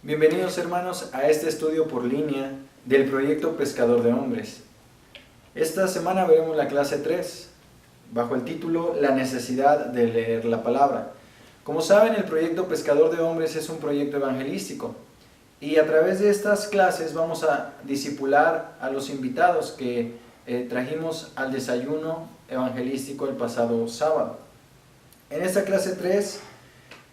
Bienvenidos hermanos a este estudio por línea del proyecto Pescador de Hombres. Esta semana veremos la clase 3 bajo el título La necesidad de leer la palabra. Como saben, el proyecto Pescador de Hombres es un proyecto evangelístico y a través de estas clases vamos a discipular a los invitados que trajimos al desayuno evangelístico el pasado sábado. En esta clase 3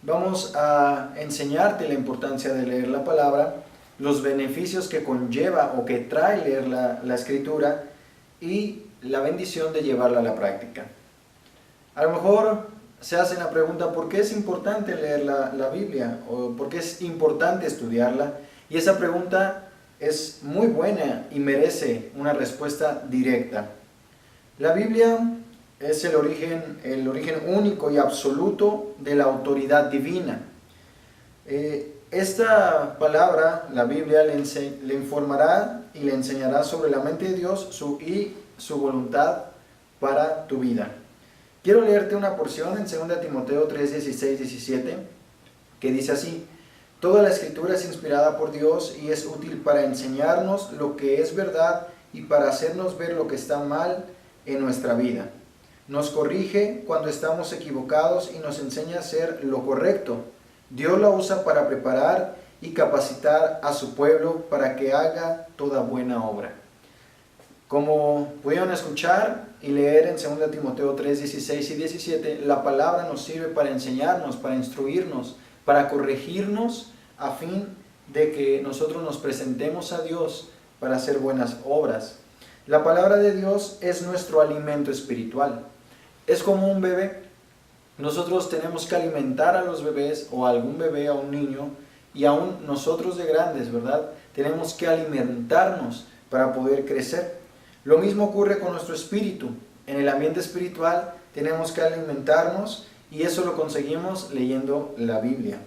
vamos a enseñarte la importancia de leer la palabra, los beneficios que conlleva o que trae leer la escritura y la bendición de llevarla a la práctica. A lo mejor se hacen la pregunta, ¿por qué es importante leer la Biblia? ¿O por qué es importante estudiarla? Y esa pregunta es muy buena y merece una respuesta directa. La Biblia es el origen único y absoluto de la autoridad divina. Esta palabra, la Biblia, le informará y le enseñará sobre la mente de Dios y su voluntad para tu vida. Quiero leerte una porción en 2 Timoteo 3, 16, 17, que dice así: Toda la escritura es inspirada por Dios y es útil para enseñarnos lo que es verdad y para hacernos ver lo que está mal en nuestra vida. Nos corrige cuando estamos equivocados y nos enseña a hacer lo correcto. Dios la usa para preparar y capacitar a su pueblo para que haga toda buena obra. Como pudieron escuchar y leer en 2 Timoteo 3, 16 y 17, la palabra nos sirve para enseñarnos, para instruirnos, para corregirnos a fin de que nosotros nos presentemos a Dios para hacer buenas obras. La palabra de Dios es nuestro alimento espiritual. Es como un bebé. Nosotros tenemos que alimentar a los bebés o a algún bebé, a un niño, y aún nosotros de grandes, ¿verdad? Tenemos que alimentarnos para poder crecer. Lo mismo ocurre con nuestro espíritu. En el ambiente espiritual tenemos que alimentarnos y eso lo conseguimos leyendo la Biblia.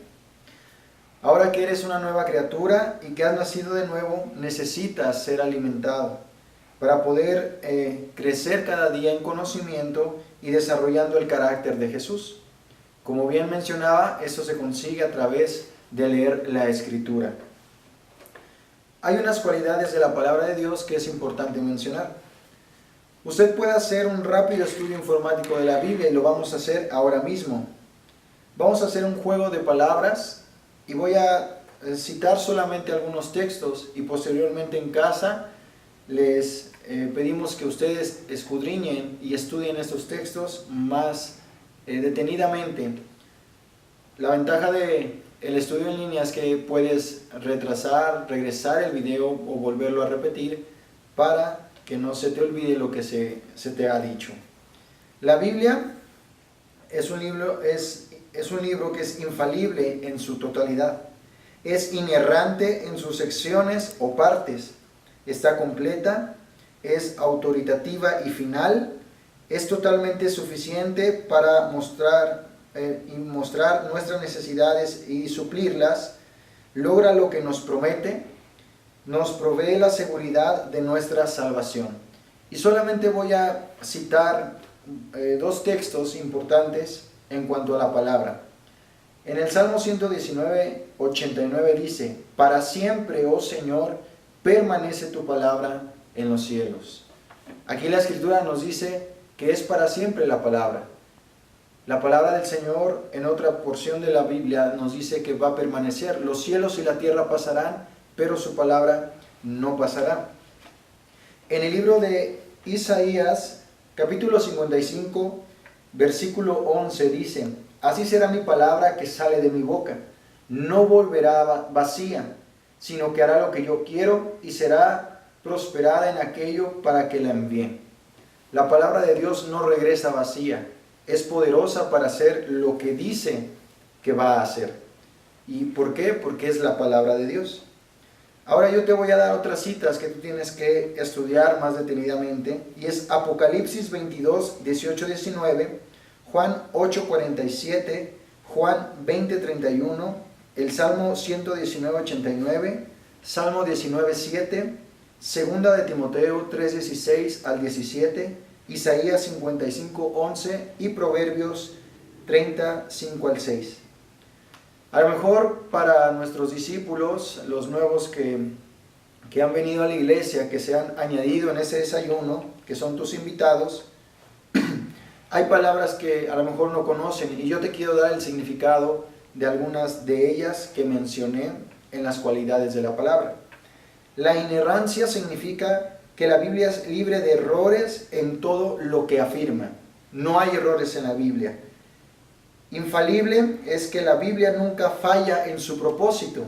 Ahora que eres una nueva criatura y que has nacido de nuevo, necesitas ser alimentado para poder crecer cada día en conocimiento y desarrollando el carácter de Jesús. Como bien mencionaba, esto se consigue a través de leer la Escritura. Hay unas cualidades de la palabra de Dios que es importante mencionar. Usted puede hacer un rápido estudio informático de la Biblia y lo vamos a hacer ahora mismo. Vamos a hacer un juego de palabras y voy a citar solamente algunos textos y posteriormente en casa les pedimos que ustedes escudriñen y estudien estos textos más detenidamente. La ventaja del estudio en línea es que puedes regresar el video o volverlo a repetir para que no se te olvide lo que se te ha dicho. La Biblia es un libro que es infalible en su totalidad. Es inerrante en sus secciones o partes. Está completa, es autoritativa y final, es totalmente suficiente para mostrar nuestras necesidades y suplirlas, logra lo que nos promete, nos provee la seguridad de nuestra salvación. Y solamente voy a citar dos textos importantes en cuanto a la palabra. En el Salmo 119, 89 dice: Para siempre, oh Señor, permanece tu palabra en los cielos. Aquí la Escritura nos dice que es para siempre la palabra. La palabra del Señor en otra porción de la Biblia nos dice que va a permanecer. Los cielos y la tierra pasarán, pero su palabra no pasará. En el libro de Isaías, capítulo 55, versículo 11 dice: Así será mi palabra que sale de mi boca. No volverá vacía, sino que hará lo que yo quiero y será prosperada en aquello para que la envíe. La palabra de Dios no regresa vacía, es poderosa para hacer lo que dice que va a hacer. ¿Y por qué? Porque es la palabra de Dios. Ahora yo te voy a dar otras citas que tú tienes que estudiar más detenidamente, y es Apocalipsis 22, 18, 19, Juan 8, 47, Juan 20, 31, el Salmo 119, 89, Salmo 19, 7, Segunda de Timoteo 3, 16 al 17, Isaías 55, 11 y Proverbios 30, 5 al 6. A lo mejor para nuestros discípulos, los nuevos que han venido a la iglesia, que se han añadido en ese desayuno, que son tus invitados, hay palabras que a lo mejor no conocen y yo te quiero dar el significado de algunas de ellas que mencioné en las cualidades de la palabra. La inerrancia significa que la Biblia es libre de errores en todo lo que afirma. No hay errores en la Biblia. Infalible es que la Biblia nunca falla en su propósito.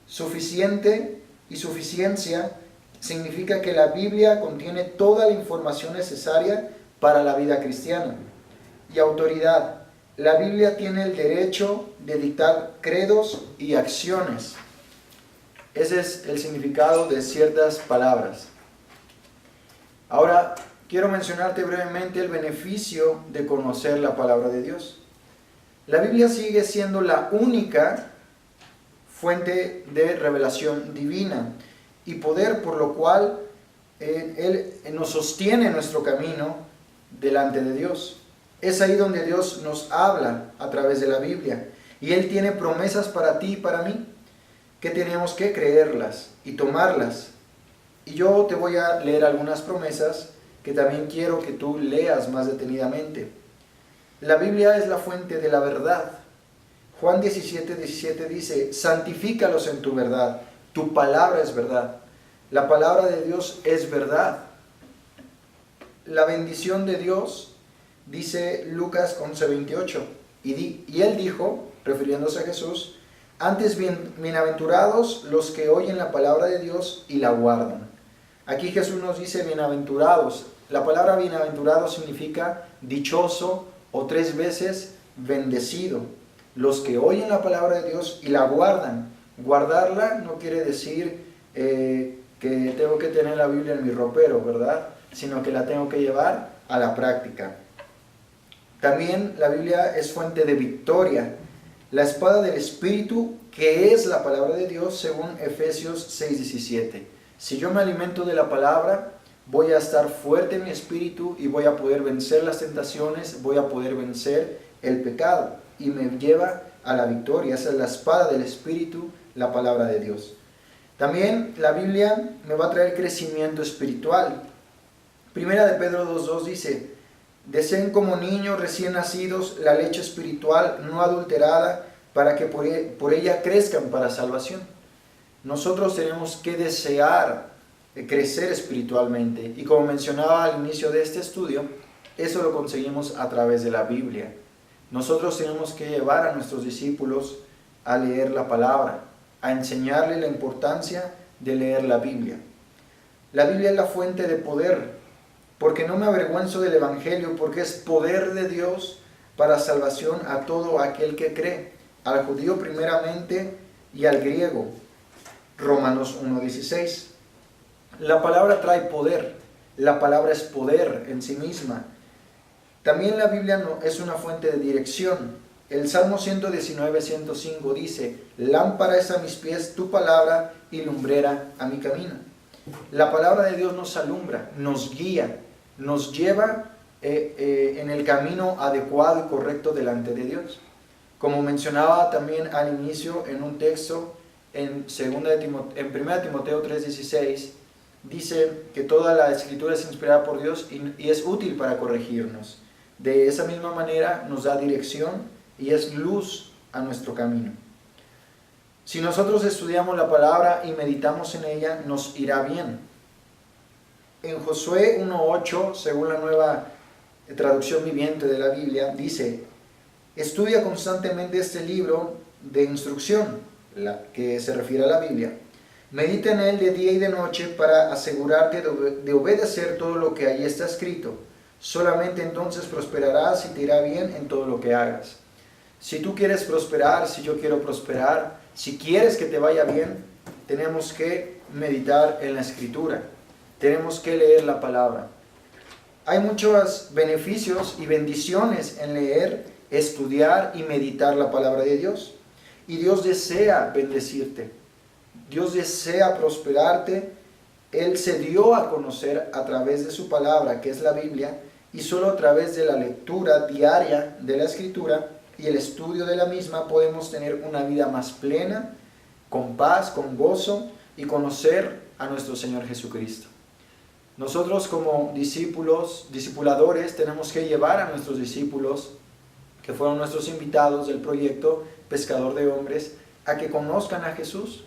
Suficiente y suficiencia significa que la Biblia contiene toda la información necesaria para la vida cristiana. Y autoridad. La Biblia tiene el derecho de dictar credos y acciones. Ese es el significado de ciertas palabras. Ahora, quiero mencionarte brevemente el beneficio de conocer la palabra de Dios. La Biblia sigue siendo la única fuente de revelación divina y poder, por lo cual Él nos sostiene nuestro camino delante de Dios. Es ahí donde Dios nos habla a través de la Biblia y Él tiene promesas para ti y para mí, que tenemos que creerlas y tomarlas. Y yo te voy a leer algunas promesas que también quiero que tú leas más detenidamente. La Biblia es la fuente de la verdad. Juan 17:17 dice, santifícalos en tu verdad, tu palabra es verdad. La palabra de Dios es verdad. La bendición de Dios, dice Lucas 11:28, y él dijo, refiriéndose a Jesús, antes bienaventurados los que oyen la palabra de Dios y la guardan. Aquí Jesús nos dice bienaventurados. La palabra bienaventurado significa dichoso o 3 veces bendecido. Los que oyen la palabra de Dios y la guardan. Guardarla no quiere decir que tengo que tener la Biblia en mi ropero, ¿verdad? Sino que la tengo que llevar a la práctica. También la Biblia es fuente de victoria. La espada del Espíritu, que es la palabra de Dios, según Efesios 6:17. Si yo me alimento de la palabra, voy a estar fuerte en mi espíritu y voy a poder vencer las tentaciones, voy a poder vencer el pecado y me lleva a la victoria. Esa es la espada del Espíritu, la palabra de Dios. También la Biblia me va a traer crecimiento espiritual. Primera de Pedro 2:2 dice, deseen como niños recién nacidos la leche espiritual no adulterada para que por ella crezcan para salvación. Nosotros tenemos que desear crecer espiritualmente y como mencionaba al inicio de este estudio, eso lo conseguimos a través de la Biblia. Nosotros tenemos que llevar a nuestros discípulos a leer la palabra, a enseñarles la importancia de leer la Biblia. La Biblia es la fuente de poder, porque no me avergüenzo del Evangelio, porque es poder de Dios para salvación a todo aquel que cree, al judío primeramente y al griego. Romanos 1:16. La palabra trae poder, la palabra es poder en sí misma. También la Biblia es una fuente de dirección. El Salmo 119:105 dice, lámpara es a mis pies tu palabra y lumbrera a mi camino. La palabra de Dios nos alumbra, nos guía, nos lleva en el camino adecuado y correcto delante de Dios. Como mencionaba también al inicio en un texto en 1 Timoteo 3:16, dice que toda la escritura es inspirada por Dios y es útil para corregirnos. De esa misma manera nos da dirección y es luz a nuestro camino. Si nosotros estudiamos la palabra y meditamos en ella, nos irá bien. En Josué 1:8, según la nueva traducción viviente de la Biblia, dice, estudia constantemente este libro de instrucción, que se refiere a la Biblia. Medita en él de día y de noche para asegurarte de obedecer todo lo que allí está escrito. Solamente entonces prosperarás y te irá bien en todo lo que hagas. Si tú quieres prosperar, si yo quiero prosperar, si quieres que te vaya bien, tenemos que meditar en la Escritura. Tenemos que leer la palabra. Hay muchos beneficios y bendiciones en leer, estudiar y meditar la palabra de Dios. Y Dios desea bendecirte. Dios desea prosperarte. Él se dio a conocer a través de su palabra, que es la Biblia, y solo a través de la lectura diaria de la Escritura y el estudio de la misma podemos tener una vida más plena, con paz, con gozo y conocer a nuestro Señor Jesucristo. Nosotros como discípulos, discipuladores, tenemos que llevar a nuestros discípulos, que fueron nuestros invitados del proyecto Pescador de Hombres, a que conozcan a Jesús.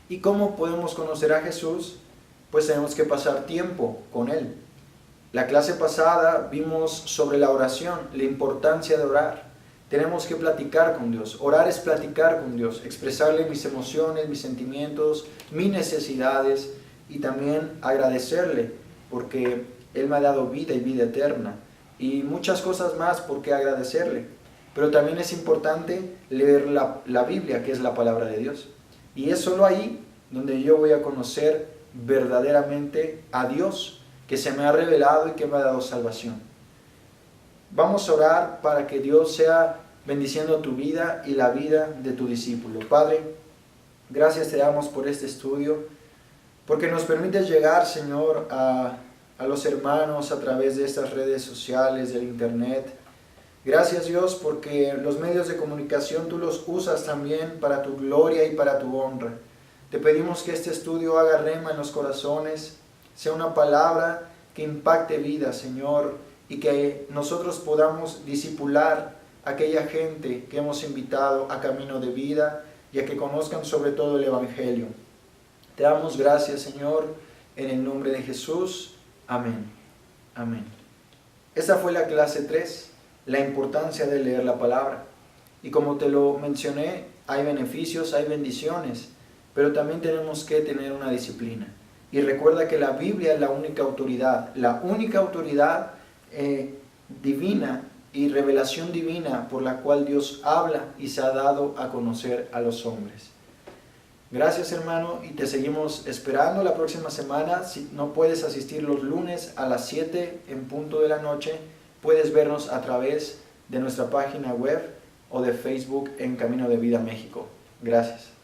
¿Y cómo podemos conocer a Jesús? Pues tenemos que pasar tiempo con Él. La clase pasada vimos sobre la oración, la importancia de orar. Tenemos que platicar con Dios. Orar es platicar con Dios, expresarle mis emociones, mis sentimientos, mis necesidades y también agradecerle porque Él me ha dado vida y vida eterna y muchas cosas más por qué agradecerle. Pero también es importante leer la Biblia, que es la palabra de Dios. Y es solo ahí donde yo voy a conocer verdaderamente a Dios, que se me ha revelado y que me ha dado salvación. Vamos a orar para que Dios sea bendiciendo tu vida y la vida de tu discípulo. Padre, gracias te damos por este estudio, porque nos permites llegar, Señor, a los hermanos a través de estas redes sociales, del internet. Gracias, Dios, porque los medios de comunicación tú los usas también para tu gloria y para tu honra. Te pedimos que este estudio haga rema en los corazones, sea una palabra que impacte vidas, Señor, y que nosotros podamos discipular a aquella gente que hemos invitado a camino de vida y a que conozcan sobre todo el Evangelio. Te damos gracias, Señor, en el nombre de Jesús. Amén. Amén. Esta fue la clase 3, la importancia de leer la palabra. Y como te lo mencioné, hay beneficios, hay bendiciones, pero también tenemos que tener una disciplina. Y recuerda que la Biblia es la única autoridad divina y revelación divina por la cual Dios habla y se ha dado a conocer a los hombres. Gracias, hermano, y te seguimos esperando la próxima semana. Si no puedes asistir los lunes a las 7 en punto de la noche, puedes vernos a través de nuestra página web o de Facebook en Camino de Vida México. Gracias.